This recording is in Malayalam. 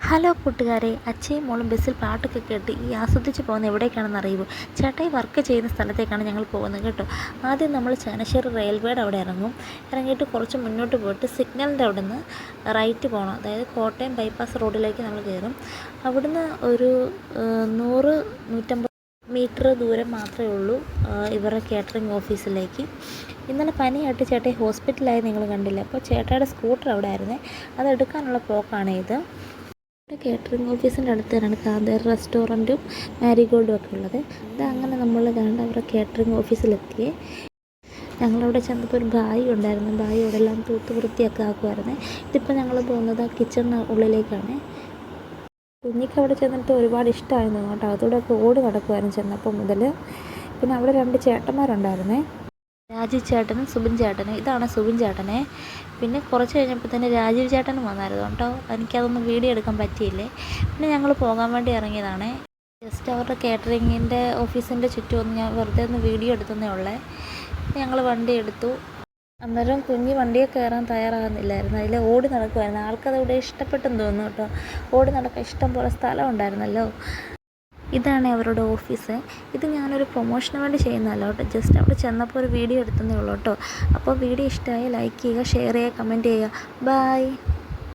ഹലോ കൂട്ടുകാരെ, അച്ഛയും മോളും ബസ്സിൽ പാട്ടൊക്കെ കേട്ട് ആസ്വദിച്ച് പോകുന്ന എവിടേക്കാണെന്ന് അറിയുമോ? ചേട്ടായി വർക്ക് ചെയ്യുന്ന സ്ഥലത്തേക്കാണ് ഞങ്ങൾ പോകുന്നത് കേട്ടോ. ആദ്യം നമ്മൾ ചാനശ്ശേരി റെയിൽവേയുടെ അവിടെ ഇറങ്ങും. ഇറങ്ങിയിട്ട് കുറച്ച് മുന്നോട്ട് പോയിട്ട് സിഗ്നലിൻ്റെ അവിടെ നിന്ന് റൈറ്റ് പോകണം. അതായത് കോട്ടയം ബൈപ്പാസ് റോഡിലേക്ക് നമ്മൾ കയറും. അവിടുന്ന് ഒരു 100-150 മീറ്റർ ദൂരം മാത്രമേ ഉള്ളൂ ഇവരുടെ കാറ്ററിംഗ് ഓഫീസിലേക്ക്. ഇന്നലെ പനിയായിട്ട് ചേട്ടായി ഹോസ്പിറ്റലായി നിങ്ങൾ കണ്ടില്ല. അപ്പോൾ ചേട്ടായുടെ സ്കൂട്ടർ അവിടെ ആയിരുന്നേ, അതെടുക്കാനുള്ള പോക്കാണ് ഇത്. കാറ്ററിംഗ് ഓഫീസിൻ്റെ അടുത്ത് തന്നെയാണ് കാന്തേർ റെസ്റ്റോറൻറ്റും മാരിഗോൾഡും ഒക്കെ ഉള്ളത്. അങ്ങനെ നമ്മൾ കണ്ട് അവരുടെ കാറ്ററിംഗ് ഓഫീസിലെത്തിയേ. ഞങ്ങളവിടെ ചെന്നപ്പോൾ ഒരു ബായി ഉണ്ടായിരുന്നു. ബായി അവിടെ എല്ലാം തൂത്ത് വൃത്തിയൊക്കെ ആക്കുമായിരുന്നേ. ഇതിപ്പോൾ ഞങ്ങൾ പോകുന്നത് ആ കിച്ചണിന് ഉള്ളിലേക്കാണ്. കുഞ്ഞിക്ക് അവിടെ ചെന്നിട്ട് ഒരുപാട് ഇഷ്ടമായിരുന്നു കേട്ടോ. അതോടൊക്കെ ഓടി നടക്കുമായിരുന്നു ചെന്നപ്പോൾ മുതൽ. പിന്നെ അവിടെ 2 ചേട്ടന്മാരുണ്ടായിരുന്നേ, രാജീവ് ചേട്ടനും സുബിൻ ചേട്ടനും. ഇതാണ് സുബിൻ ചേട്ടനെ. പിന്നെ കുറച്ച് കഴിഞ്ഞപ്പോൾ തന്നെ രാജീവ് ചേട്ടനും വന്നായിരുന്നു കേട്ടോ. എനിക്കതൊന്നും വീഡിയോ എടുക്കാൻ പറ്റിയില്ലേ. പിന്നെ ഞങ്ങൾ പോകാൻ വേണ്ടി ഇറങ്ങിയതാണ്. ജസ്റ്റ് അവരുടെ കാറ്ററിങ്ങിൻ്റെ ഓഫീസിൻ്റെ ചുറ്റും ഒന്ന് ഞാൻ വെറുതെ ഒന്ന് വീഡിയോ എടുത്തതേ ഉള്ളേ. ഞങ്ങൾ വണ്ടി എടുത്തു. അന്നേരം കുഞ്ഞ് വണ്ടിയെ കയറാൻ തയ്യാറാകുന്നില്ലായിരുന്നു. അതിൽ ഓടി നടക്കുമായിരുന്നു. ആൾക്കതവിടെ ഇഷ്ടപ്പെട്ടെന്ന് തോന്നുന്നു കേട്ടോ. ഓടി നടക്കാൻ ഇഷ്ടം പോലെ സ്ഥലം ഉണ്ടായിരുന്നല്ലോ. ഇതാണ് അവരുടെ ഓഫീസ്. ഇത് ഞാനൊരു പ്രൊമോഷന് വേണ്ടി ചെയ്യുന്നതല്ല കേട്ടോ. ജസ്റ്റ് അവിടെ ചെന്നപ്പോൾ ഒരു വീഡിയോ എടുത്തതേ ഉള്ളൂ കേട്ടോ. അപ്പോൾ വീഡിയോ ഇഷ്ടമായി ലൈക്ക് ചെയ്യുക, ഷെയർ ചെയ്യുക, കമൻറ്റ് ചെയ്യുക. ബൈ.